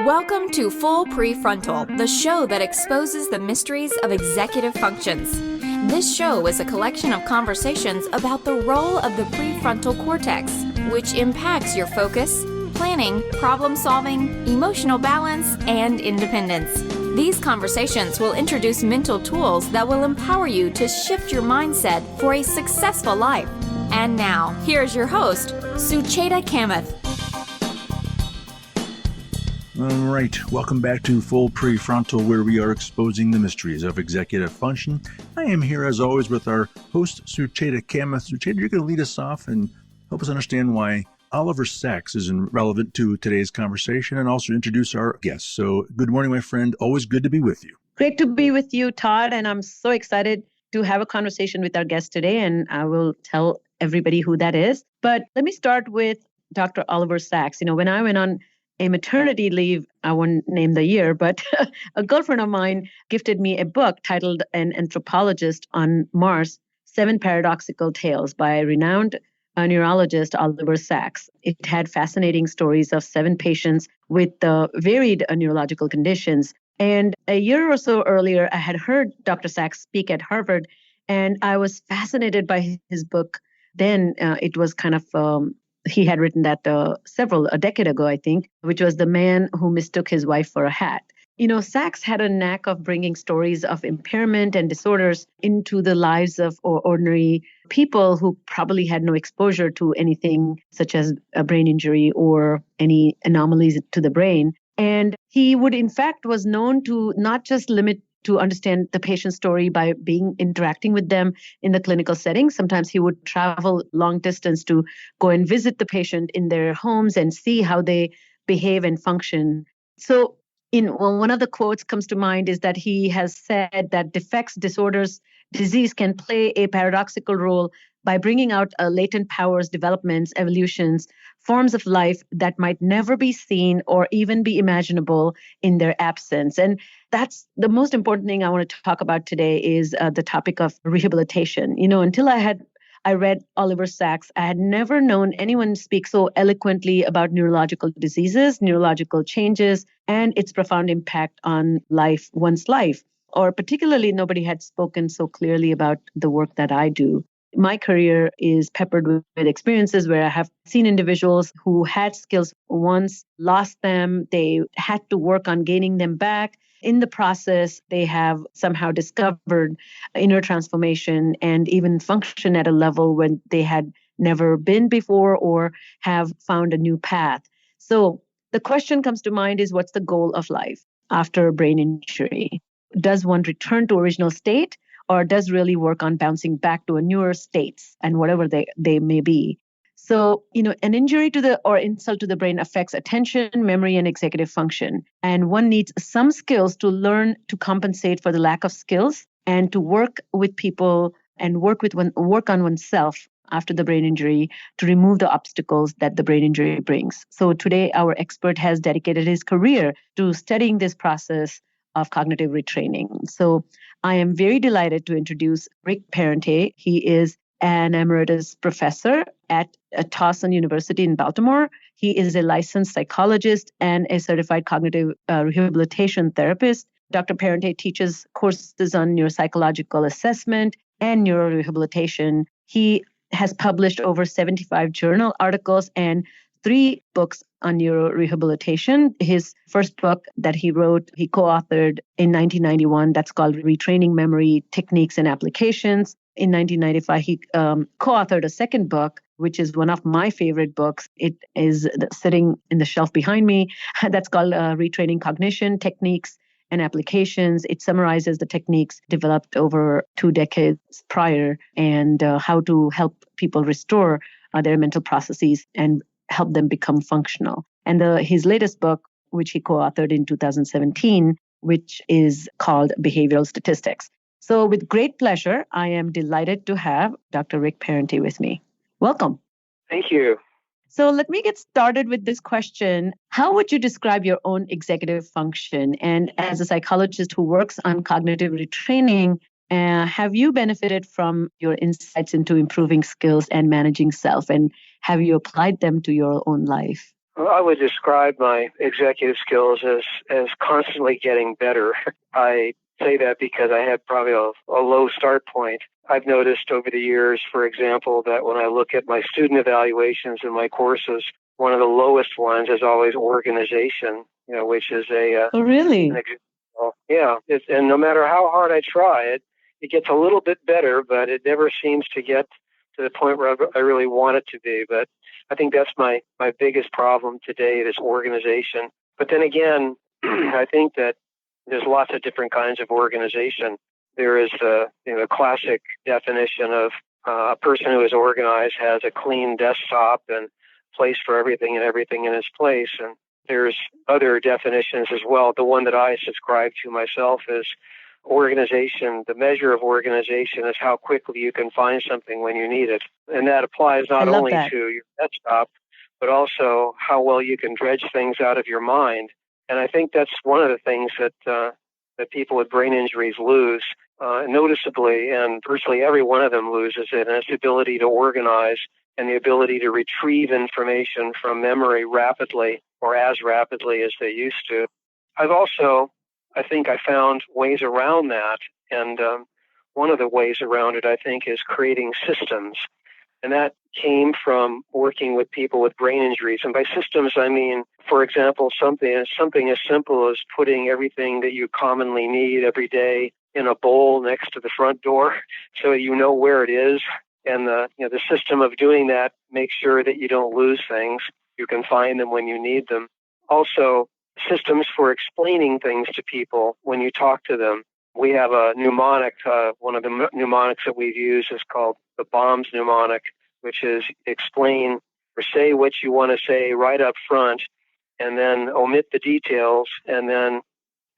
Welcome to Full Prefrontal, the show that exposes the mysteries of executive functions. This show is a collection of conversations about the role of the prefrontal cortex, which impacts your focus, planning, problem-solving, emotional balance, and independence. These conversations will introduce mental tools that will empower you to shift your mindset for a successful life. And now, here's your host, Sucheta Kamath. All right, welcome back to Full Prefrontal, where we are exposing the mysteries of executive function. I am here, as always, with our host, Sucheta Kamath. Sucheta, you're going to lead us off and help us understand why Oliver Sacks is relevant to today's conversation and also introduce our guests. So good morning, my friend. Always good to be with you. Great to be with you, Todd, and I'm so excited to have a conversation with our guest today, and I will tell everybody who that is. But let me start with Dr. Oliver Sacks. When I went on a maternity leave, I won't name the year, but a girlfriend of mine gifted me a book titled An Anthropologist on Mars, 7 Paradoxical Tales by renowned neurologist Oliver Sacks. It had fascinating stories of 7 patients with varied neurological conditions. And a year or so earlier, I had heard Dr. Sacks speak at Harvard, and I was fascinated by his book. Then it was kind of he had written that a decade ago, I think, which was The Man Who Mistook His Wife for a Hat. Sacks had a knack of bringing stories of impairment and disorders into the lives of ordinary people who probably had no exposure to anything such as a brain injury or any anomalies to the brain. And he was known to not just limit to understand the patient's story by interacting with them in the clinical setting. Sometimes he would travel long distance to go and visit the patient in their homes and see how they behave and function. So one of the quotes comes to mind is that he has said that defects, disorders, disease can play a paradoxical role by bringing out latent powers, developments, evolutions, forms of life that might never be seen or even be imaginable in their absence. And that's the most important thing I want to talk about today is the topic of rehabilitation. Until I read Oliver Sacks, I had never known anyone speak so eloquently about neurological diseases, neurological changes, and its profound impact on one's life. Or particularly, nobody had spoken so clearly about the work that I do. My career is peppered with experiences where I have seen individuals who had skills once, lost them, they had to work on gaining them back. In the process, they have somehow discovered inner transformation and even function at a level when they had never been before or have found a new path. So the question comes to mind is, what's the goal of life after a brain injury? Does one return to original state, or does really work on bouncing back to a newer states and whatever they may be? So, an injury or insult to the brain affects attention, memory, and executive function. And one needs some skills to learn to compensate for the lack of skills and to work with people and work on oneself after the brain injury to remove the obstacles that the brain injury brings. So today, our expert has dedicated his career to studying this process of cognitive retraining. So I am very delighted to introduce Rick Parente. He is an Emeritus Professor at Towson University in Baltimore. He is a licensed psychologist and a certified cognitive rehabilitation therapist. Dr. Parente teaches courses on neuropsychological assessment and neurorehabilitation. He has published over 75 journal articles and 3 books on neurorehabilitation. His first book that he wrote, he co-authored in 1991. That's called Retraining Memory Techniques and Applications. In 1995, he co-authored a second book, which is one of my favorite books. It is sitting in the shelf behind me. That's called Retraining Cognition Techniques and Applications. It summarizes the techniques developed over 2 decades prior and how to help people restore their mental processes and help them become functional. And his latest book, which he co-authored in 2017, which is called Behavioral Statistics. So with great pleasure, I am delighted to have Dr. Rick Parente with me. Welcome. Thank you. So let me get started with this question. How would you describe your own executive function? And as a psychologist who works on cognitive retraining, have you benefited from your insights into improving skills and managing self? And have you applied them to your own life? Well, I would describe my executive skills as constantly getting better. I say that because I had probably a low start point. I've noticed over the years, for example, that when I look at my student evaluations in my courses, one of the lowest ones is always organization, which is Oh, really? an example. Yeah, and no matter how hard I try, it gets a little bit better, but it never seems to get to the point where I really want it to be. But I think that's my biggest problem today is organization. But then again, I think that there's lots of different kinds of organization. There is the classic definition of a person who is organized has a clean desktop and place for everything and everything in its place. And there's other definitions as well. The one that I subscribe to myself is organization. The measure of organization is how quickly you can find something when you need it. And that applies not only to your desktop, but also how well you can dredge things out of your mind. And I think that's one of the things that people with brain injuries lose noticeably, and virtually every one of them loses it, and it's the ability to organize and the ability to retrieve information from memory rapidly or as rapidly as they used to. I think I found ways around that, and one of the ways around it, I think, is creating systems. And that came from working with people with brain injuries. And by systems, I mean, for example, something as simple as putting everything that you commonly need every day in a bowl next to the front door so you know where it is. And the system of doing that makes sure that you don't lose things. You can find them when you need them. Also, systems for explaining things to people when you talk to them. We have a mnemonic. One of the mnemonics that we've used is called the BOMS mnemonic, which is explain or say what you want to say right up front, and then omit the details, and then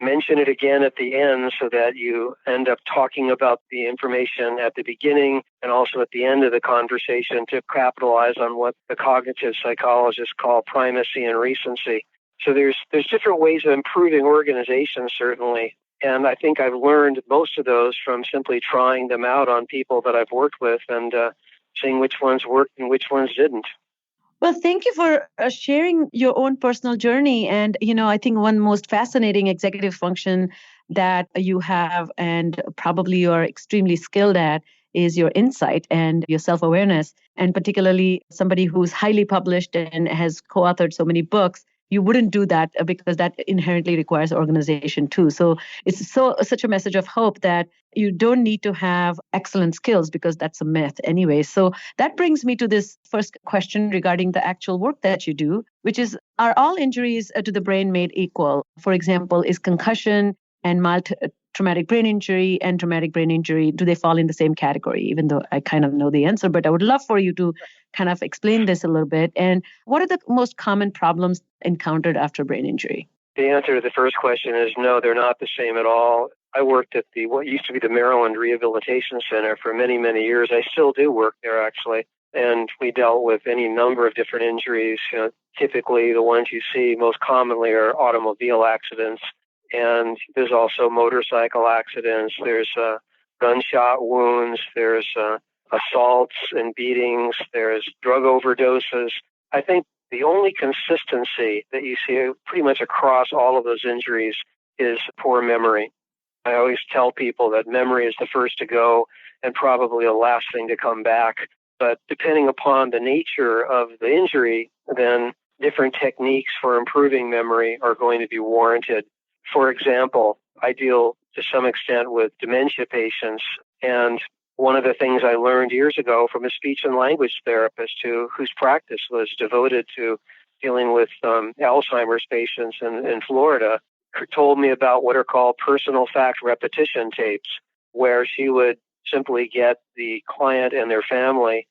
mention it again at the end so that you end up talking about the information at the beginning and also at the end of the conversation to capitalize on what the cognitive psychologists call primacy and recency. So there's different ways of improving organization, certainly. And I think I've learned most of those from simply trying them out on people that I've worked with and seeing which ones worked and which ones didn't. Well, thank you for sharing your own personal journey. And, I think one most fascinating executive function that you have and probably you're extremely skilled at is your insight and your self-awareness. And particularly somebody who's highly published and has co-authored so many books, you wouldn't do that because that inherently requires organization too. So it's such a message of hope that you don't need to have excellent skills because that's a myth anyway. So that brings me to this first question regarding the actual work that you do, which is, are all injuries to the brain made equal? For example, is concussion and mild traumatic brain injury and traumatic brain injury, do they fall in the same category? Even though I kind of know the answer, but I would love for you to kind of explain this a little bit. And what are the most common problems encountered after brain injury? The answer to the first question is no, they're not the same at all. I worked at what used to be the Maryland Rehabilitation Center for many, many years. I still do work there, actually. And we dealt with any number of different injuries. Typically, the ones you see most commonly are automobile accidents. And there's also motorcycle accidents. There's gunshot wounds. There's assaults and beatings. There's drug overdoses. I think the only consistency that you see pretty much across all of those injuries is poor memory. I always tell people that memory is the first to go and probably the last thing to come back. But depending upon the nature of the injury, then different techniques for improving memory are going to be warranted. For example, I deal to some extent with dementia patients, and one of the things I learned years ago from a speech and language therapist whose practice was devoted to dealing with Alzheimer's patients in Florida, told me about what are called personal fact repetition tapes, where she would simply get the client and their family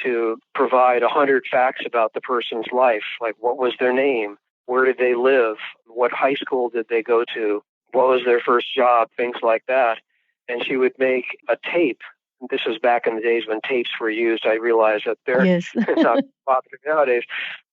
to provide 100 facts about the person's life, like what was their name, where did they live, what high school did they go to, what was their first job, things like that. And she would make a tape. This was back in the days when tapes were used. I realize that they're not popular nowadays.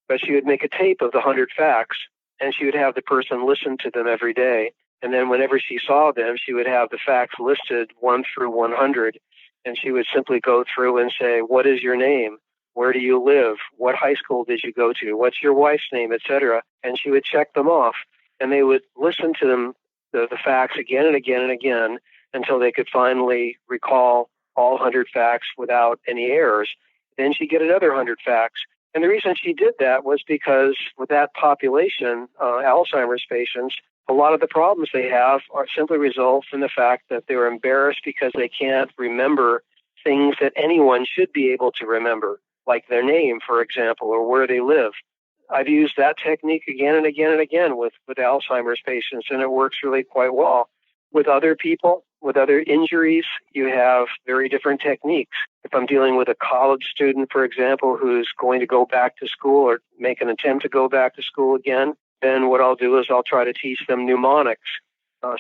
But she would make a tape of the 100 facts, and she would have the person listen to them every day. And then whenever she saw them, she would have the facts listed 1 through 100. And she would simply go through and say, what is your name? Where do you live? What high school did you go to? What's your wife's name, etc.? And she would check them off, and they would listen to them, the facts again and again and again until they could finally recall all 100 facts without any errors. Then she'd get another 100 facts. And the reason she did that was because with that population, Alzheimer's patients, a lot of the problems they have are simply result from the fact that they're embarrassed because they can't remember things that anyone should be able to remember, like their name, for example, or where they live. I've used that technique again and again and again with Alzheimer's patients, and it works really quite well. With other people, with other injuries, you have very different techniques. If I'm dealing with a college student, for example, who's going to go back to school or make an attempt to go back to school again, then what I'll do is I'll try to teach them mnemonics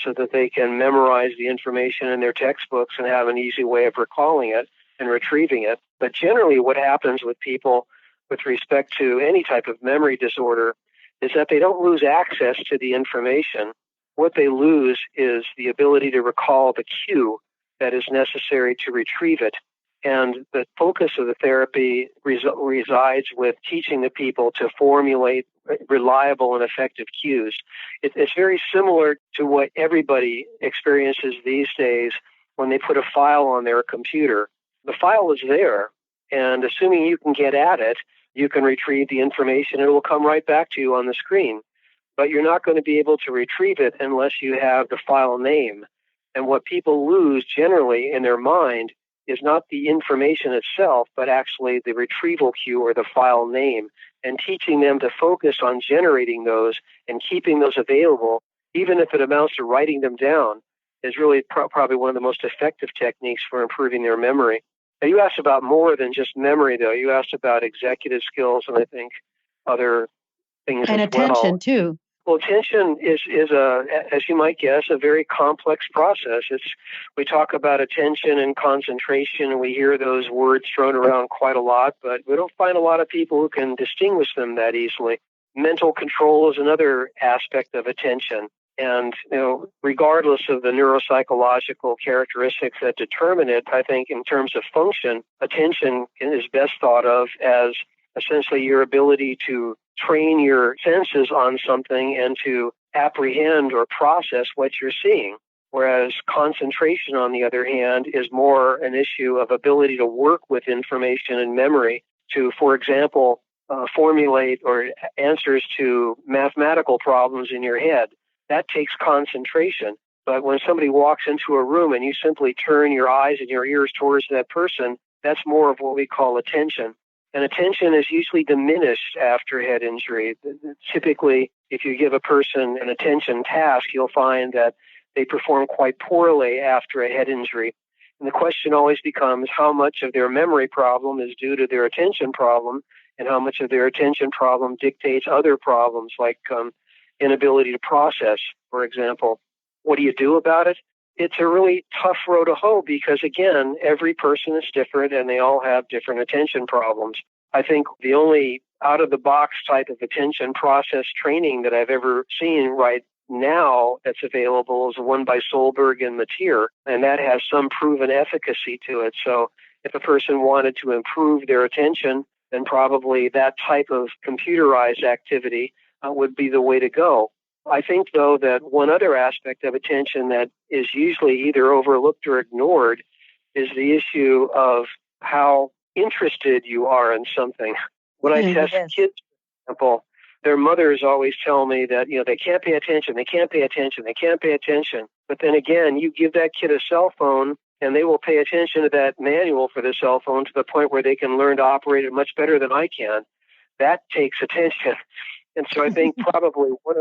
so that they can memorize the information in their textbooks and have an easy way of recalling it and retrieving it. But generally what happens with people with respect to any type of memory disorder is that they don't lose access to the information. What they lose is the ability to recall the cue that is necessary to retrieve it. And the focus of the therapy resides with teaching the people to formulate reliable and effective cues. It's very similar to what everybody experiences these days when they put a file on their computer. The file is there, and assuming you can get at it, you can retrieve the information. It will come right back to you on the screen. But you're not going to be able to retrieve it unless you have the file name. And what people lose generally in their mind is not the information itself, but actually the retrieval cue or the file name, and teaching them to focus on generating those and keeping those available, even if it amounts to writing them down, is really probably one of the most effective techniques for improving their memory. Now, you asked about more than just memory, though. You asked about executive skills and I think other things and as attention, well. too. Well, attention is as you might guess, a very complex process. We talk about attention and concentration, and we hear those words thrown around quite a lot, but we don't find a lot of people who can distinguish them that easily. Mental control is another aspect of attention. And, regardless of the neuropsychological characteristics that determine it, I think in terms of function, attention is best thought of as essentially your ability to train your senses on something and to apprehend or process what you're seeing. Whereas concentration, on the other hand, is more an issue of ability to work with information and memory to, for example, formulate or answers to mathematical problems in your head. That takes concentration. But when somebody walks into a room and you simply turn your eyes and your ears towards that person, that's more of what we call attention. And attention is usually diminished after head injury. Typically, if you give a person an attention task, you'll find that they perform quite poorly after a head injury. And the question always becomes how much of their memory problem is due to their attention problem and how much of their attention problem dictates other problems like inability to process, for example. What do you do about it? It's a really tough road to hoe because, again, every person is different and they all have different attention problems. I think the only out-of-the-box type of attention process training that I've ever seen right now that's available is one by Solberg and Mateer, and that has some proven efficacy to it. So if a person wanted to improve their attention, then probably that type of computerized activity would be the way to go. I think, though, that one other aspect of attention that is usually either overlooked or ignored is the issue of how interested you are in something. When I test kids, for example, their mothers always tell me that, they can't pay attention, they can't pay attention, they can't pay attention. But then again, you give that kid a cell phone and they will pay attention to that manual for the cell phone to the point where they can learn to operate it much better than I can. That takes attention. And so I think probably one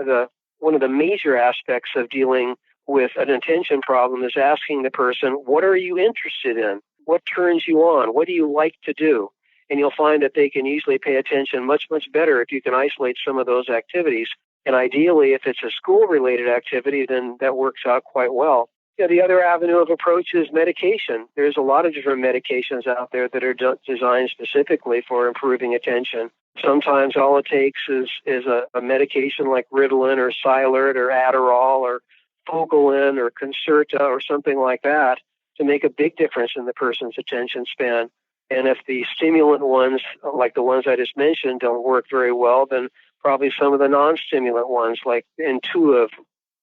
of the major aspects of dealing with an attention problem is asking the person, what are you interested in? What turns you on? What do you like to do? And you'll find that they can usually pay attention much, much better if you can isolate some of those activities. And ideally, if it's a school-related activity, then that works out quite well. The other avenue of approach is medication. There's a lot of different medications out there that are designed specifically for improving attention. Sometimes all it takes is a medication like Relearn or Relearn or Adderall or Focalin or Concerta or something like that to make a big difference in the person's attention span. And if the stimulant ones, like the ones I just mentioned, don't work very well, then probably some of the non-stimulant ones, like Intuitive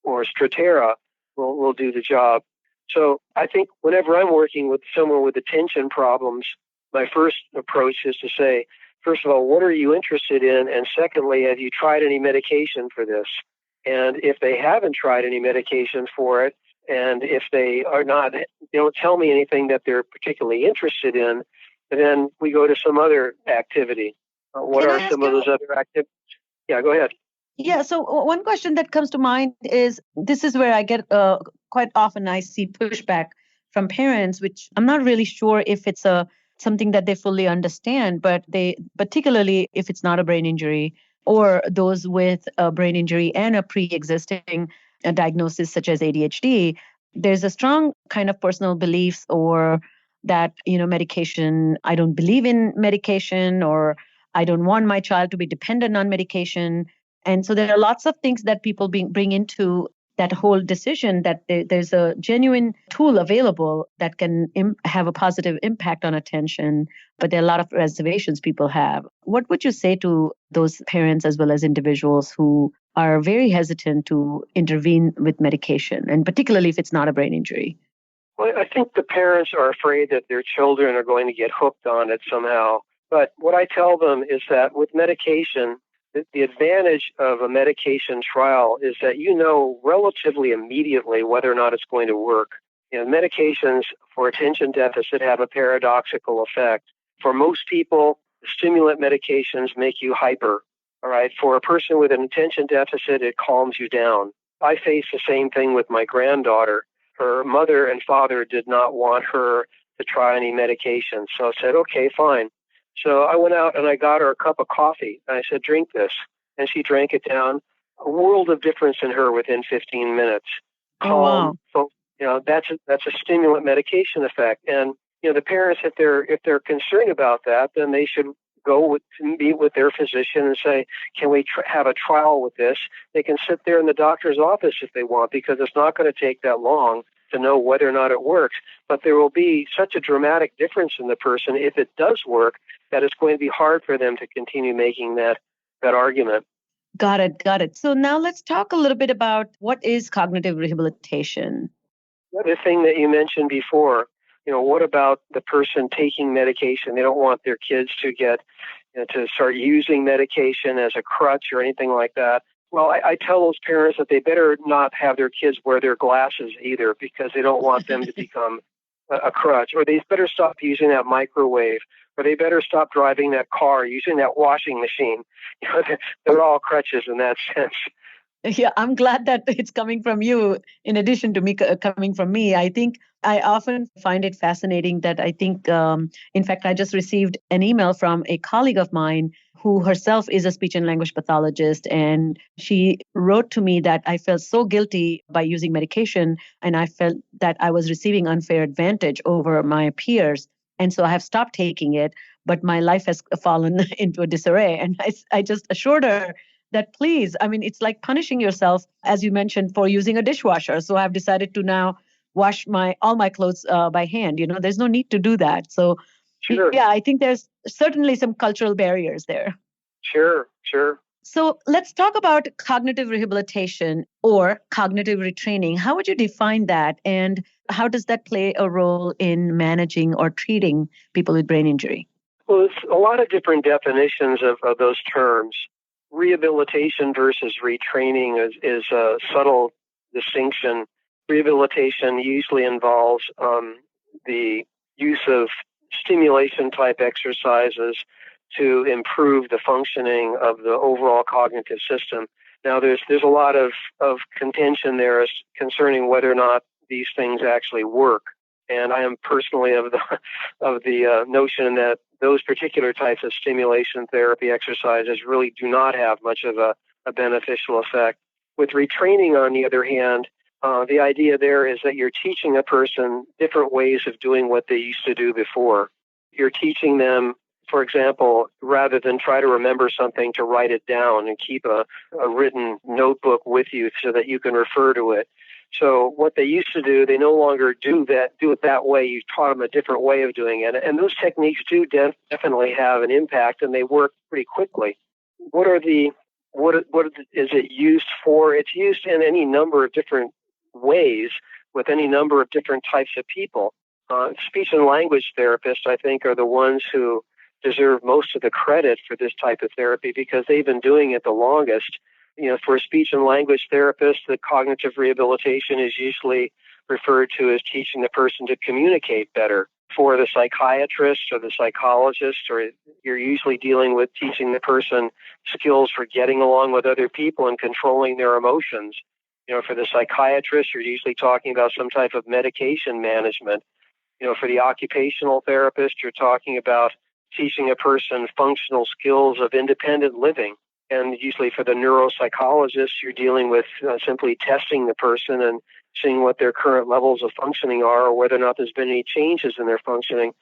or Stratera, will do the job. So I think whenever I'm working with someone with attention problems, my first approach is to say, first of all, what are you interested in? And secondly, have you tried any medication for this? And if they haven't tried any medication for it, and if they are not, they don't tell me anything that they're particularly interested in, then we go to some other activity. What are some of those other activities? Yeah, go ahead. Yeah, so one question that comes to mind is, this is where I get quite often I see pushback from parents, which I'm not really sure if it's something that they fully understand, but they, particularly if it's not a brain injury or those with a brain injury and a pre-existing diagnosis such as ADHD, there's a strong kind of personal beliefs or that, medication, I don't believe in medication, or I don't want my child to be dependent on medication. And so there are lots of things that people bring into that whole decision, that there's a genuine tool available that can have a positive impact on attention, but there are a lot of reservations people have. What would you say to those parents as well as individuals who are very hesitant to intervene with medication, and particularly if it's not a brain injury? Well, I think the parents are afraid that their children are going to get hooked on it somehow. But what I tell them is that with medication, the advantage of a medication trial is that you know relatively immediately whether or not it's going to work. Medications for attention deficit have a paradoxical effect. For most people, stimulant medications make you hyper. All right. For a person with an attention deficit, it calms you down. I face the same thing with my granddaughter. Her mother and father did not want her to try any medication. So I said, okay, fine. So I went out and I got her a cup of coffee. And I said, drink this. And she drank it down. A world of difference in her within 15 minutes. Calm. Oh, wow. So, that's a stimulant medication effect. And, the parents, if they're concerned about that, then they should go meet with their physician and say, can we have a trial with this? They can sit there in the doctor's office if they want, because it's not going to take that long to know whether or not it works. But there will be such a dramatic difference in the person if it does work that it's going to be hard for them to continue making that argument. Got it. So now let's talk a little bit about what is cognitive rehabilitation. The thing that you mentioned before, what about the person taking medication? They don't want their kids to get to start using medication as a crutch or anything like that. Well, I tell those parents that they better not have their kids wear their glasses either, because they don't want them to become a crutch. Or they better stop using that microwave, or they better stop driving that car, using that washing machine. They're all crutches in that sense. Yeah, I'm glad that it's coming from you in addition to me coming from me. I think I often find it fascinating that I think, in fact, I just received an email from a colleague of mine who herself is a speech and language pathologist. And she wrote to me that I felt so guilty by using medication, and I felt that I was receiving unfair advantage over my peers. And so I have stopped taking it, but my life has fallen into a disarray. And I just assured her that please, it's like punishing yourself, as you mentioned, for using a dishwasher. So I've decided to now wash all my clothes by hand. There's no need to do that. So sure. Yeah, I think there's certainly some cultural barriers there. Sure. So let's talk about cognitive rehabilitation or cognitive retraining. How would you define that? And how does that play a role in managing or treating people with brain injury? Well, there's a lot of different definitions of those terms. Rehabilitation versus retraining is a subtle distinction. Rehabilitation usually involves the use of stimulation-type exercises to improve the functioning of the overall cognitive system. Now, there's a lot of contention there concerning whether or not these things actually work. And I am personally of the notion that those particular types of stimulation therapy exercises really do not have much of a beneficial effect. With retraining, on the other hand, the idea there is that you're teaching a person different ways of doing what they used to do before. You're teaching them, for example, rather than try to remember something, to write it down and keep a written notebook with you so that you can refer to it. So what they used to do, they no longer do it that way. You taught them a different way of doing it. And those techniques do definitely have an impact, and they work pretty quickly. What is it used for? It's used in any number of different ways with any number of different types of people. Speech and language therapists, I think, are the ones who deserve most of the credit for this type of therapy because they've been doing it the longest. For a speech and language therapist, the cognitive rehabilitation is usually referred to as teaching the person to communicate better. For the psychiatrist or the psychologist, or you're usually dealing with teaching the person skills for getting along with other people and controlling their emotions. For the psychiatrist, you're usually talking about some type of medication management. For the occupational therapist, you're talking about teaching a person functional skills of independent living. And usually for the neuropsychologist, you're dealing with simply testing the person and seeing what their current levels of functioning are or whether or not there's been any changes in their functioning.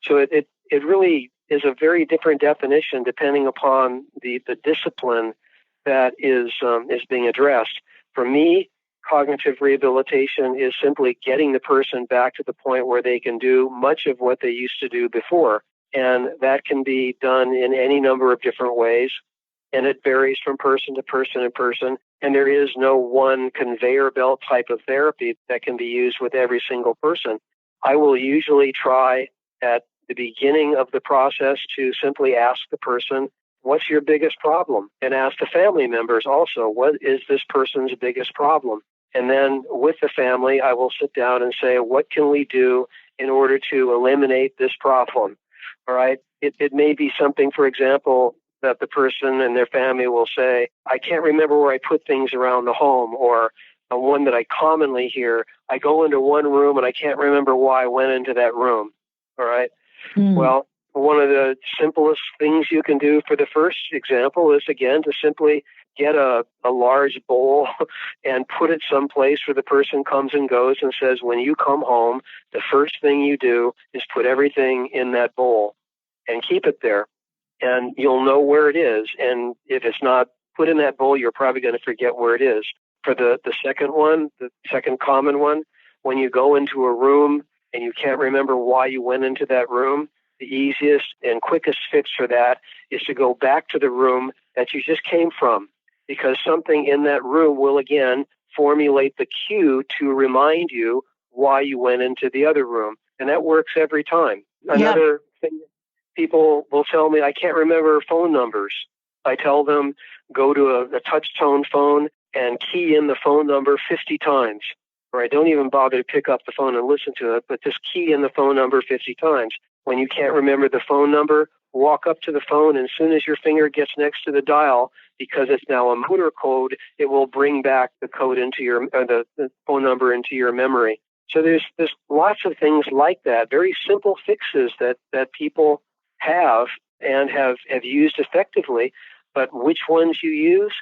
So it really is a very different definition depending upon the discipline that is being addressed. For me, cognitive rehabilitation is simply getting the person back to the point where they can do much of what they used to do before. And that can be done in any number of different ways. And it varies from person to person and person. And there is no one conveyor belt type of therapy that can be used with every single person. I will usually try at the beginning of the process to simply ask the person, what's your biggest problem? And ask the family members also, what is this person's biggest problem? And then with the family, I will sit down and say, what can we do in order to eliminate this problem? All right. It may be something, for example, that the person and their family will say, I can't remember where I put things around the home, or one that I commonly hear, I go into one room and I can't remember why I went into that room. All right. Well, one of the simplest things you can do for the first example is, again, to simply get a large bowl and put it someplace where the person comes and goes and says, when you come home, the first thing you do is put everything in that bowl and keep it there. And you'll know where it is. And if it's not put in that bowl, you're probably going to forget where it is. For the second one, the second common one, when you go into a room and you can't remember why you went into that room, the easiest and quickest fix for that is to go back to the room that you just came from, because something in that room will, again, formulate the cue to remind you why you went into the other room. And that works every time. Another thing, people will tell me, I can't remember phone numbers. I tell them, go to a touch-tone phone and key in the phone number 50 times. Or I don't even bother to pick up the phone and listen to it, but just key in the phone number 50 times. When you can't remember the phone number, walk up to the phone, and as soon as your finger gets next to the dial, because it's now a motor code, it will bring back the code into the phone number into your memory. So there's lots of things like that, very simple fixes that people have and have used effectively, but which ones you use,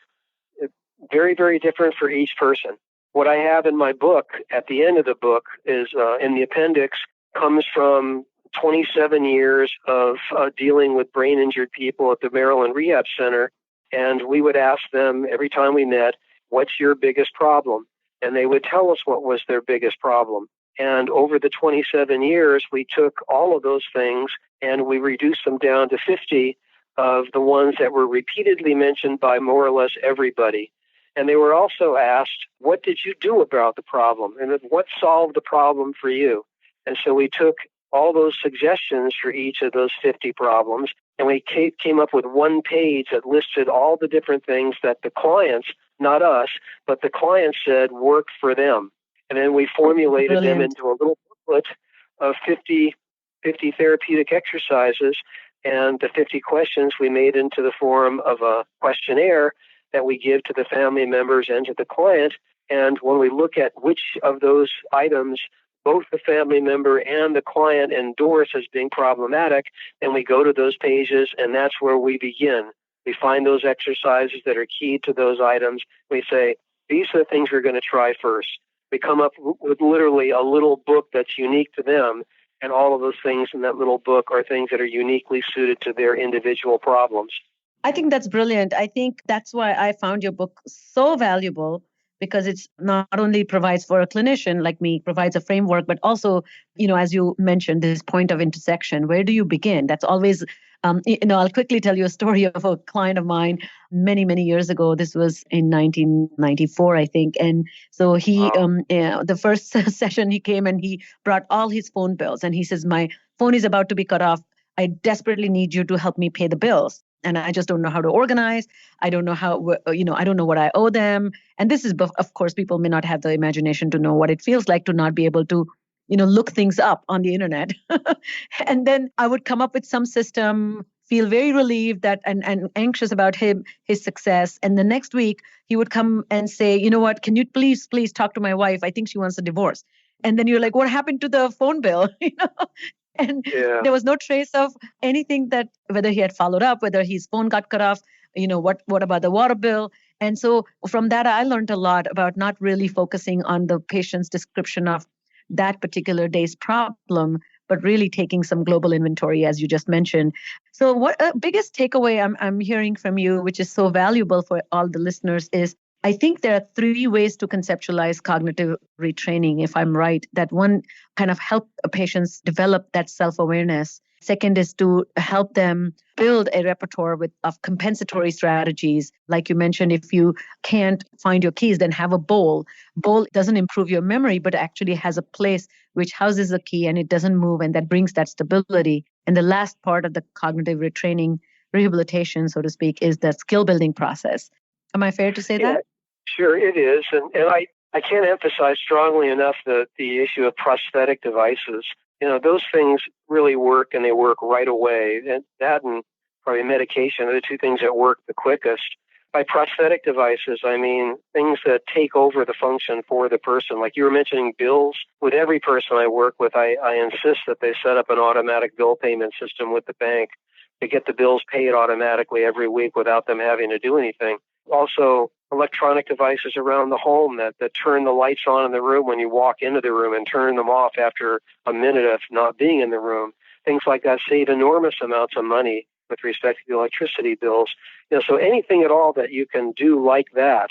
very, very different for each person. What I have in my book, at the end of the book, is in the appendix, comes from 27 years of dealing with brain-injured people at the Maryland Rehab Center, and we would ask them every time we met, what's your biggest problem? And they would tell us what was their biggest problem. And over the 27 years, we took all of those things and we reduced them down to 50 of the ones that were repeatedly mentioned by more or less everybody. And they were also asked, what did you do about the problem? And what solved the problem for you? And so we took all those suggestions for each of those 50 problems, and we came up with one page that listed all the different things that the clients, not us, but the clients said worked for them. And then we formulated them into a little booklet of 50 therapeutic exercises, and the 50 questions we made into the form of a questionnaire that we give to the family members and to the client. And when we look at which of those items both the family member and the client endorse as being problematic, then we go to those pages, and that's where we begin. We find those exercises that are key to those items. We say, these are the things we're going to try first. We come up with literally a little book that's unique to them, and all of those things in that little book are things that are uniquely suited to their individual problems. I think that's brilliant. I think that's why I found your book so valuable, because it's not only provides for a clinician like me, provides a framework, but also, as you mentioned, this point of intersection. Where do you begin? That's always, I'll quickly tell you a story of a client of mine many, many years ago. This was in 1994, I think. And so he, the first session he came and he brought all his phone bills and he says, my phone is about to be cut off. I desperately need you to help me pay the bills. And I just don't know how to organize. I don't know I don't know what I owe them. And this is, of course, people may not have the imagination to know what it feels like to not be able to, look things up on the internet. And then I would come up with some system, feel very relieved that and anxious about his success. And the next week he would come and say, you know what, can you please talk to my wife? I think she wants a divorce. And then you're like, what happened to the phone bill? And there was no trace of anything that, whether he had followed up, whether his phone got cut off, what about the water bill? And so from that, I learned a lot about not really focusing on the patient's description of that particular day's problem, but really taking some global inventory, as you just mentioned. So what biggest takeaway I'm hearing from you, which is so valuable for all the listeners, is I think there are 3 ways to conceptualize cognitive retraining, if I'm right. That one, kind of help patients develop that self-awareness. Second is to help them build a repertoire of compensatory strategies. Like you mentioned, if you can't find your keys, then have a bowl. Bowl doesn't improve your memory, but actually has a place which houses the key and it doesn't move, and that brings that stability. And the last part of the cognitive retraining rehabilitation, so to speak, is the skill building process. Am I fair to say that? Sure, it is. And I can't emphasize strongly enough the issue of prosthetic devices. Those things really work, and they work right away. And that and probably medication are the 2 things that work the quickest. By prosthetic devices, I mean things that take over the function for the person. Like you were mentioning bills. With every person I work with, I insist that they set up an automatic bill payment system with the bank to get the bills paid automatically every week without them having to do anything. Also, electronic devices around the home that turn the lights on in the room when you walk into the room and turn them off after a minute of not being in the room. Things like that save enormous amounts of money with respect to the electricity bills. So anything at all that you can do like that.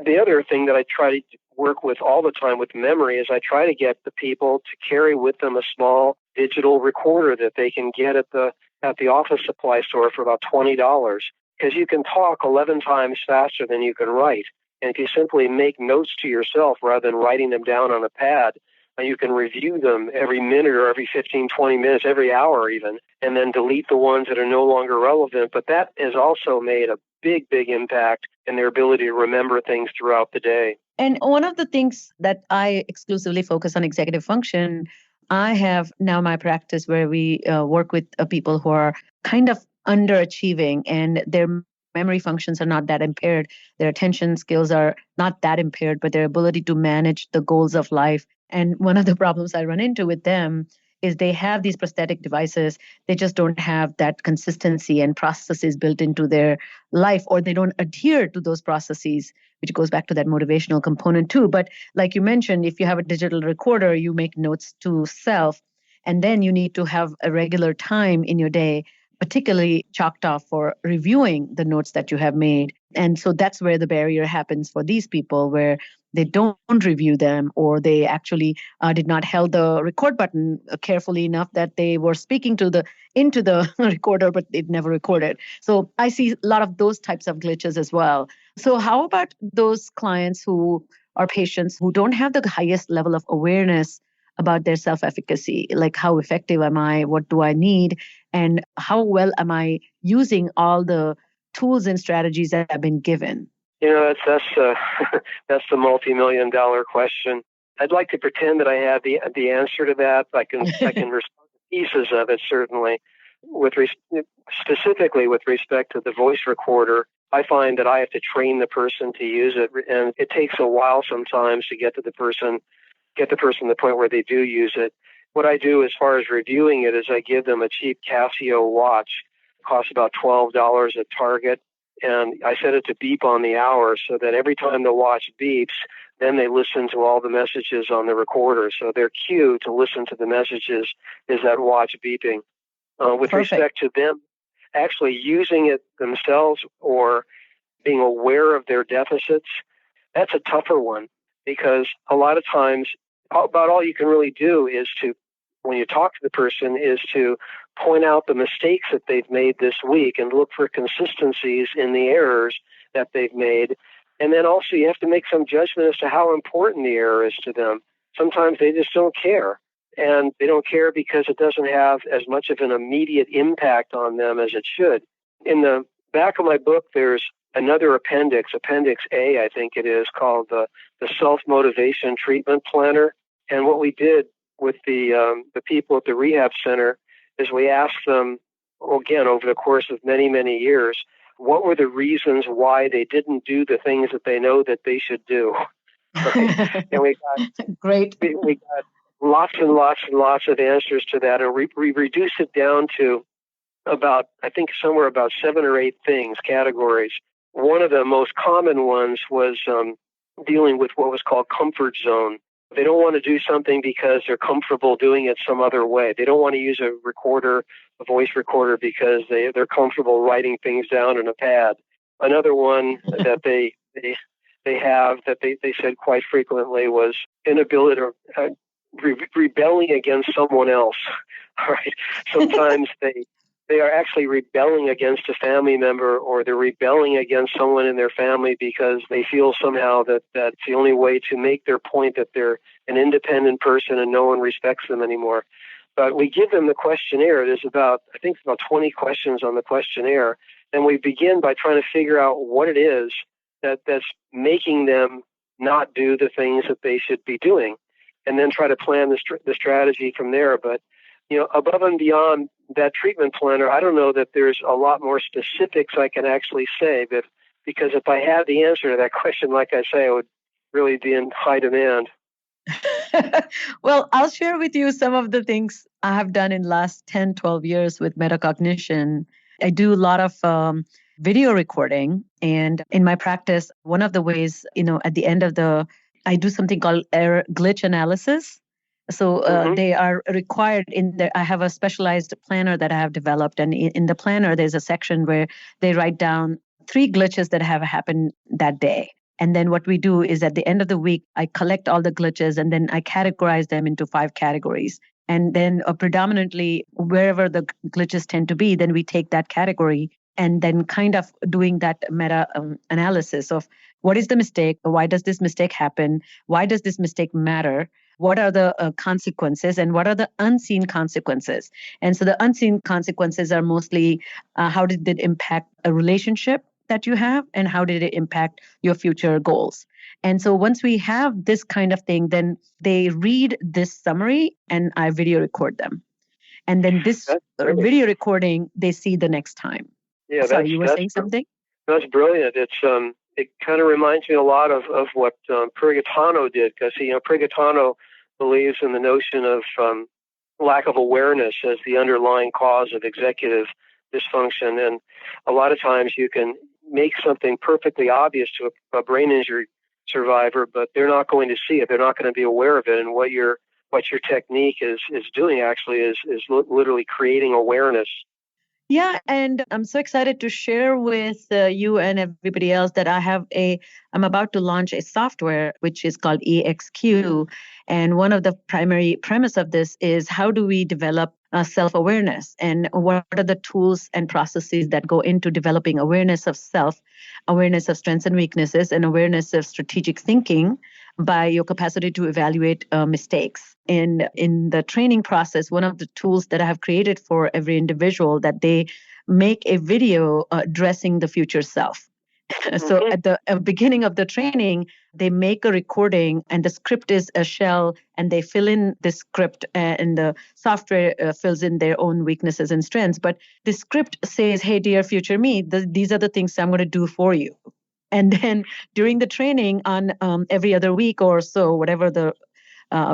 The other thing that I try to work with all the time with memory is I try to get the people to carry with them a small digital recorder that they can get at the office supply store for about $20. Because you can talk 11 times faster than you can write. And if you simply make notes to yourself rather than writing them down on a pad, you can review them every minute or every 15, 20 minutes, every hour even, and then delete the ones that are no longer relevant. But that has also made a big, big impact in their ability to remember things throughout the day. And one of the things that I exclusively focus on executive function, I have now my practice where we work with people who are kind of underachieving and their memory functions are not that impaired. Their attention skills are not that impaired, but their ability to manage the goals of life. And one of the problems I run into with them is they have these prosthetic devices. They just don't have that consistency and processes built into their life, or they don't adhere to those processes, which goes back to that motivational component too. But like you mentioned, if you have a digital recorder, you make notes to self, and then you need to have a regular time in your day particularly chalked off for reviewing the notes that you have made. And so that's where the barrier happens for these people, where they don't review them, or they actually did not hold the record button carefully enough that they were speaking into the recorder, but it never recorded. So I see a lot of those types of glitches as well. So how about those clients who are patients who don't have the highest level of awareness about their self-efficacy? Like, how effective am I? What do I need? And how well am I using all the tools and strategies that have been given? That's the multi-million-dollar question. I'd like to pretend that I have the answer to that. I can respond to pieces of it, certainly. Specifically with respect to the voice recorder, I find that I have to train the person to use it, and it takes a while sometimes to get the person to the point where they do use it. What I do as far as reviewing it is I give them a cheap Casio watch. It costs about $12 at Target. And I set it to beep on the hour so that every time the watch beeps, then they listen to all the messages on the recorder. So their cue to listen to the messages is that watch beeping. With respect to them actually using it themselves or being aware of their deficits, that's a tougher one because a lot of times about all you can really do is to, when you talk to the person, is to point out the mistakes that they've made this week and look for consistencies in the errors that they've made. And then also you have to make some judgment as to how important the error is to them. Sometimes they just don't care. And they don't care because it doesn't have as much of an immediate impact on them as it should. In the back of my book, there's another appendix, Appendix A, I think it is, called the Self-Motivation Treatment Planner. And what we did with the people at the rehab center is we asked them, again, over the course of many, many years, what were the reasons why they didn't do the things that they know that they should do? Right? And we got Great. We got lots and lots and lots of answers to that, and we reduced it down to about, I think, somewhere about 7 or 8 things, categories. One of the most common ones was dealing with what was called comfort zone. They don't want to do something because they're comfortable doing it some other way. They don't want to use a voice recorder, because they're comfortable writing things down in a pad. Another one that they have that they said quite frequently was inability or rebelling against someone else. All right. Sometimes they are actually rebelling against a family member, or they're rebelling against someone in their family because they feel somehow that that's the only way to make their point that they're an independent person and no one respects them anymore. But we give them the questionnaire. There's about 20 questions on the questionnaire. And we begin by trying to figure out what it is that's making them not do the things that they should be doing, and then try to plan the strategy from there. But, above and beyond that treatment planner, I don't know that there's a lot more specifics I can actually say, because if I had the answer to that question, like I say, it would really be in high demand. Well, I'll share with you some of the things I have done in the last 10, 12 years with metacognition. I do a lot of video recording. And in my practice, one of the ways, at the end of I do something called error glitch analysis. So they are required I have a specialized planner that I have developed. And in the planner, there's a section where they write down 3 glitches that have happened that day. And then what we do is at the end of the week, I collect all the glitches and then I categorize them into 5 categories. And then predominantly wherever the glitches tend to be, then we take that category and then kind of doing that meta analysis of what is the mistake? Why does this mistake happen? Why does this mistake matter? What are the consequences, and what are the unseen consequences? And so the unseen consequences are mostly how did it impact a relationship that you have, and how did it impact your future goals? And so once we have this kind of thing, then they read this summary and I video record them. And then this video recording, they see the next time. Yeah, sorry, you were saying something? That's brilliant. It kind of reminds me a lot of what Prigatano did, because Prigatano believes in the notion of lack of awareness as the underlying cause of executive dysfunction. And a lot of times you can make something perfectly obvious to a brain injury survivor, but they're not going to see it. They're not going to be aware of it. And what your technique is doing actually is literally creating awareness. Yeah, and I'm so excited to share with you and everybody else that I'm about to launch a software which is called EXQ. And one of the primary premise of this is how do we develop self-awareness, and what are the tools and processes that go into developing awareness of self, awareness of strengths and weaknesses, and awareness of strategic thinking by your capacity to evaluate mistakes. And in the training process, one of the tools that I have created for every individual, that they make a video addressing the future self. So at the beginning of the training, they make a recording and the script is a shell, and they fill in the script and the software fills in their own weaknesses and strengths. But the script says, hey, dear future me, these are the things I'm going to do for you. And then during the training on every other week or so, whatever the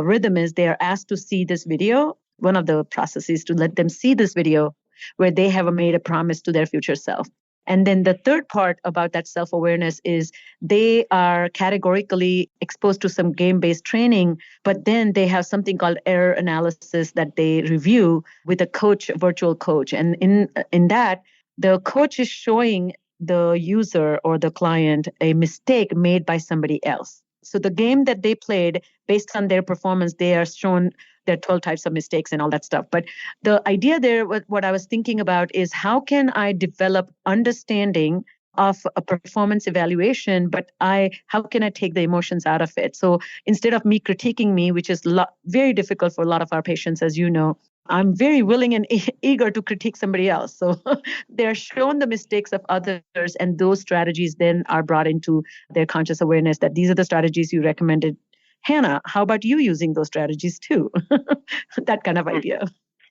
rhythm is, they are asked to see this video. One of the processes to let them see this video where they have made a promise to their future self. And then the third part about that self-awareness is they are categorically exposed to some game-based training, but then they have something called error analysis that they review with a coach, a virtual coach. And in that, the coach is showing the user or the client a mistake made by somebody else. So the game that they played, based on their performance, they are shown their 12 types of mistakes and all that stuff. But the idea there, what I was thinking about is how can I develop understanding of a performance evaluation, but how can I take the emotions out of it? So instead of me critiquing me, which is very difficult for a lot of our patients, as you know, I'm very willing and eager to critique somebody else. So they're shown the mistakes of others, and those strategies then are brought into their conscious awareness that these are the strategies you recommended. Hannah, how about you using those strategies too? That kind of idea.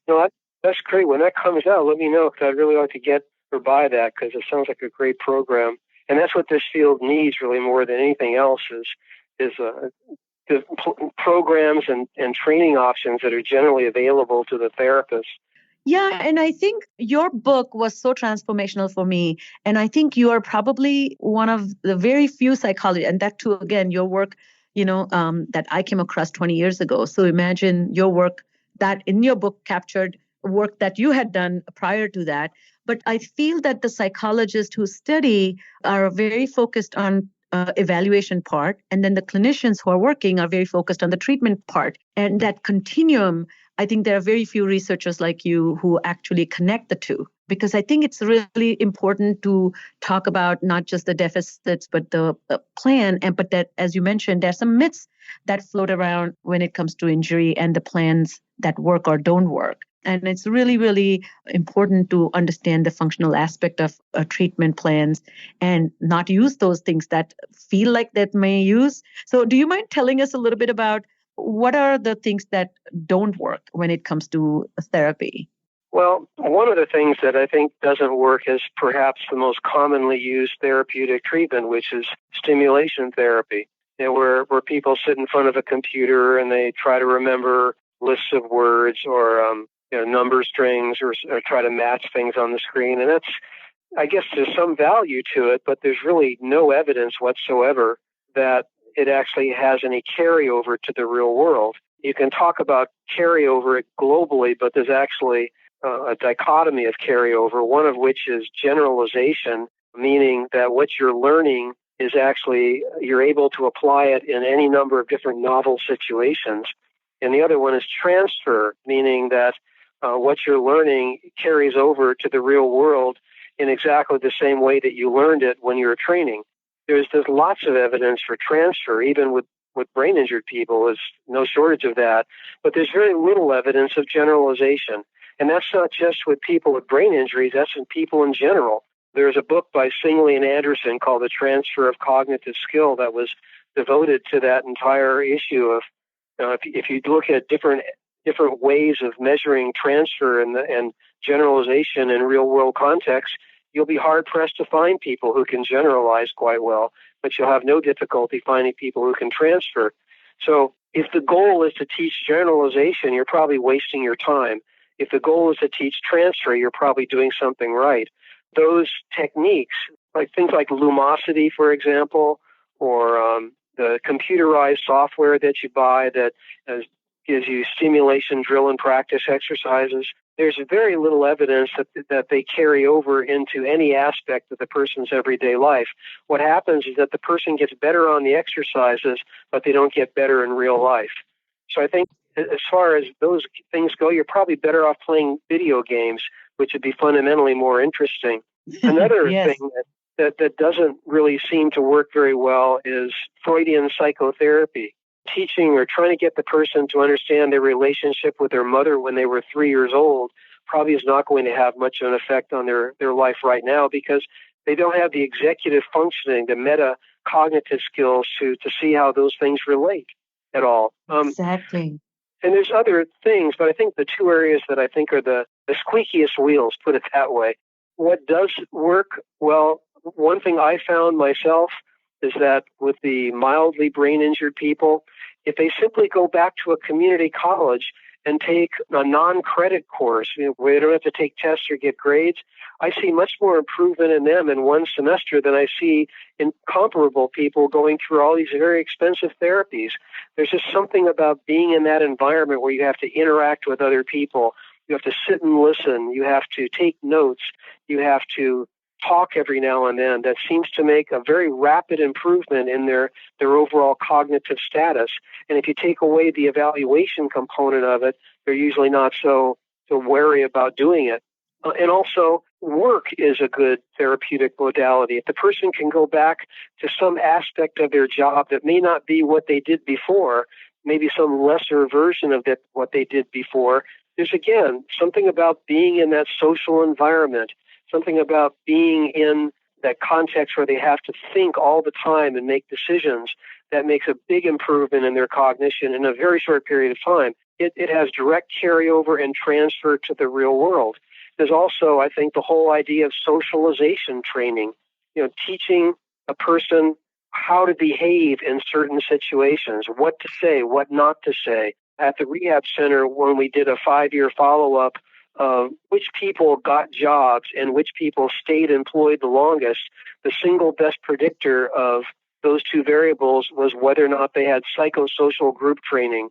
No, that's great. When that comes out, let me know, because I'd really like to get or buy that, because it sounds like a great program. And that's what this field needs really more than anything else is the programs and training options that are generally available to the therapist. Yeah, and I think your book was so transformational for me. And I think you are probably one of the very few psychologists, and that too, again, your work, that I came across 20 years ago. So imagine your work that in your book captured work that you had done prior to that. But I feel that the psychologists who study are very focused on evaluation part, and then the clinicians who are working are very focused on the treatment part. And that continuum, I think there are very few researchers like you who actually connect the two, because I think it's really important to talk about not just the deficits, but the plan. But that, as you mentioned, there's some myths that float around when it comes to injury and the plans that work or don't work. And it's really, really important to understand the functional aspect of treatment plans and not use those things that feel like that may use. So do you mind telling us a little bit about what are the things that don't work when it comes to therapy? Well, one of the things that I think doesn't work is perhaps the most commonly used therapeutic treatment, which is stimulation therapy, where people sit in front of a computer and they try to remember lists of words or number strings or try to match things on the screen. And that's, I guess there's some value to it, but there's really no evidence whatsoever that it actually has any carryover to the real world. You can talk about carryover globally, but there's actually a dichotomy of carryover, one of which is generalization, meaning that what you're learning is actually, you're able to apply it in any number of different novel situations. And the other one is transfer, meaning that what you're learning carries over to the real world in exactly the same way that you learned it when you were training. There's lots of evidence for transfer, even with brain injured people. There's no shortage of that. But there's very little evidence of generalization. And that's not just with people with brain injuries, that's with people in general. There's a book by Singley and Anderson called The Transfer of Cognitive Skill that was devoted to that entire issue of, if you look at different ways of measuring transfer and generalization in real-world context, you'll be hard-pressed to find people who can generalize quite well, but you'll have no difficulty finding people who can transfer. So if the goal is to teach generalization, you're probably wasting your time. If the goal is to teach transfer, you're probably doing something right. Those techniques, like things like Lumosity, for example, or the computerized software that you buy that gives you stimulation drill and practice exercises, there's very little evidence that they carry over into any aspect of the person's everyday life. What happens is that the person gets better on the exercises, but they don't get better in real life. So I think as far as those things go, you're probably better off playing video games, which would be fundamentally more interesting. Another Yes. thing that doesn't really seem to work very well is Freudian psychotherapy. Teaching or trying to get the person to understand their relationship with their mother when they were 3 years old probably is not going to have much of an effect on their life right now, because they don't have the executive functioning, the metacognitive skills to see how those things relate at all. Exactly. And there's other things, but I think the two areas that I think are the squeakiest wheels, put it that way. What does work? Well, one thing I found myself is that with the mildly brain injured people, if they simply go back to a community college and take a non-credit course, where they don't have to take tests or get grades, I see much more improvement in them in one semester than I see in comparable people going through all these very expensive therapies. There's just something about being in that environment where you have to interact with other people. You have to sit and listen. You have to take notes. You have to talk every now and then that seems to make a very rapid improvement in their overall cognitive status. And if you take away the evaluation component of it, they're usually not so wary about doing it. And also, work is a good therapeutic modality. If the person can go back to some aspect of their job that may not be what they did before, maybe some lesser version of what they did before, there's, again, something about being in that social environment, something about being in that context where they have to think all the time and make decisions that makes a big improvement in their cognition in a very short period of time. It has direct carryover and transfer to the real world. There's also, I think, the whole idea of socialization training, teaching a person how to behave in certain situations, what to say, what not to say. At the rehab center, when we did a 5-year follow-up of which people got jobs and which people stayed employed the longest, the single best predictor of those two variables was whether or not they had psychosocial group training.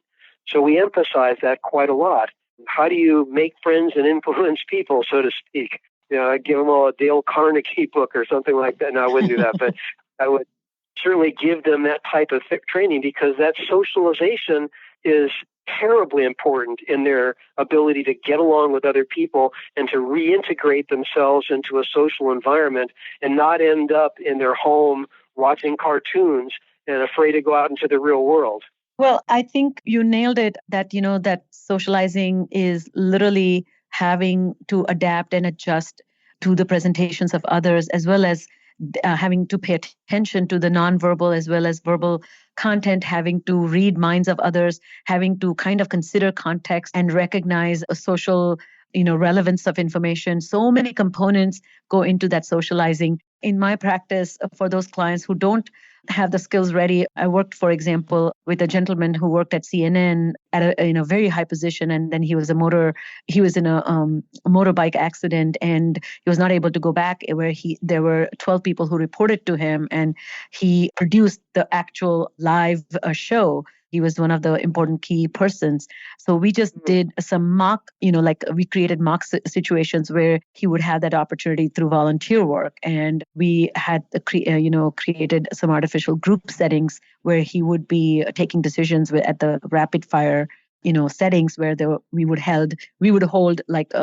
So we emphasize that quite a lot. How do you make friends and influence people, so to speak? I give them all a Dale Carnegie book or something like that. No, I wouldn't do that, but I would certainly give them that type of training, because that socialization is terribly important in their ability to get along with other people and to reintegrate themselves into a social environment and not end up in their home watching cartoons and afraid to go out into the real world. Well, I think you nailed it, that, that socializing is literally having to adapt and adjust to the presentations of others, as well as having to pay attention to the nonverbal as well as verbal content, having to read minds of others, having to kind of consider context and recognize a social, relevance of information. So many components go into that socializing. In my practice, for those clients who don't have the skills ready, I worked, for example, with a gentleman who worked at CNN in a very high position, and then he was in a motorbike accident, and he was not able to go back. There were 12 people who reported to him, and he produced the actual live show. He was one of the important key persons. So we just did some mock, we created mock situations where he would have that opportunity through volunteer work. And we had, created some artificial group settings where he would be taking decisions at the rapid fire, settings where we would hold like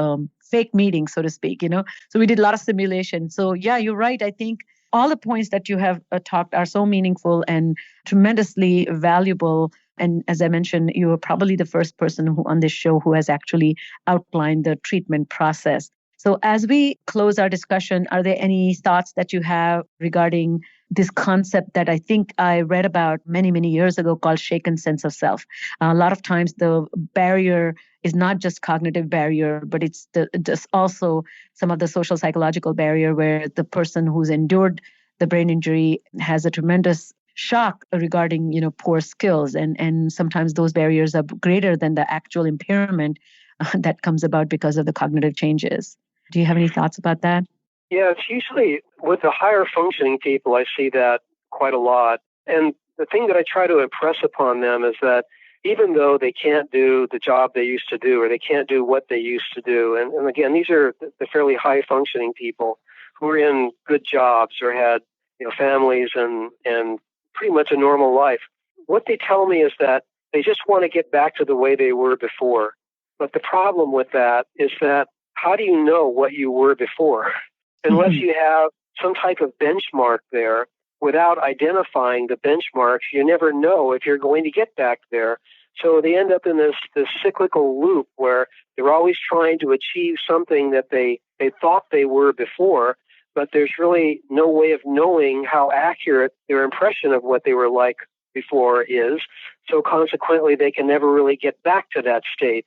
fake meetings, so to speak, So we did a lot of simulation. So yeah, you're right. I think all the points that you have talked are so meaningful and tremendously valuable. And as I mentioned, you are probably the first person on this show who has actually outlined the treatment process. So as we close our discussion, are there any thoughts that you have regarding this concept that I think I read about many, many years ago called shaken sense of self? A lot of times the barrier is not just cognitive barrier, but it's just also some of the social psychological barrier where the person who's endured the brain injury has a tremendous shock regarding, poor skills. And sometimes those barriers are greater than the actual impairment that comes about because of the cognitive changes. Do you have any thoughts about that? Yeah, it's usually with the higher functioning people, I see that quite a lot. And the thing that I try to impress upon them is that even though they can't do the job they used to do, or they can't do what they used to do, and again, these are the fairly high functioning people who are in good jobs or had families and pretty much a normal life. What they tell me is that they just want to get back to the way they were before. But the problem with that is that how do you know what you were before? Unless you have some type of benchmark there, without identifying the benchmarks, you never know if you're going to get back there. So they end up in this cyclical loop where they're always trying to achieve something that they thought they were before, but there's really no way of knowing how accurate their impression of what they were like before is. So consequently, they can never really get back to that state.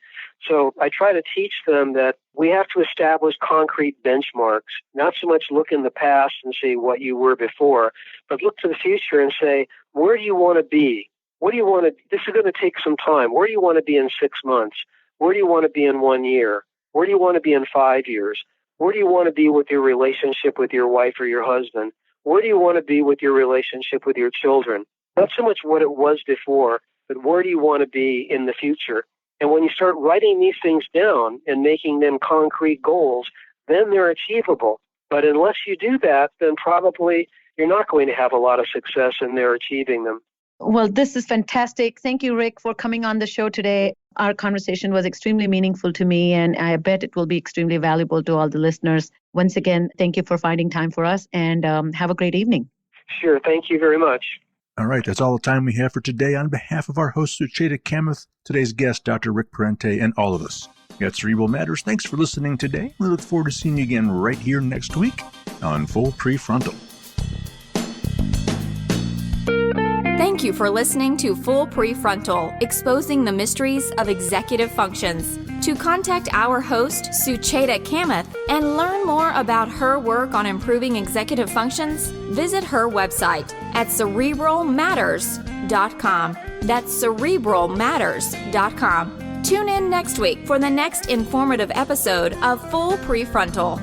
So I try to teach them that we have to establish concrete benchmarks, not so much look in the past and see what you were before, but look to the future and say, where do you want to be? What do you want to, this is going to take some time. Where do you want to be in 6 months? Where do you want to be in 1 year? Where do you want to be in 5 years? Where do you want to be with your relationship with your wife or your husband? Where do you want to be with your relationship with your children? Not so much what it was before, but where do you want to be in the future? And when you start writing these things down and making them concrete goals, then they're achievable. But unless you do that, then probably you're not going to have a lot of success in their achieving them. Well, this is fantastic. Thank you, Rick, for coming on the show today. Our conversation was extremely meaningful to me, and I bet it will be extremely valuable to all the listeners. Once again, thank you for finding time for us, and have a great evening. Sure. Thank you very much. All right, that's all the time we have for today. On behalf of our host, Sucheta Kamath, today's guest, Dr. Rick Parente, and all of us at Cerebral Matters, thanks for listening today. We look forward to seeing you again right here next week on Full Prefrontal. Thank you for listening to Full Prefrontal, exposing the mysteries of executive functions. To contact our host, Sucheta Kamath, and learn more about her work on improving executive functions, visit her website at cerebralmatters.com. That's cerebralmatters.com. Tune in next week for the next informative episode of Full Prefrontal.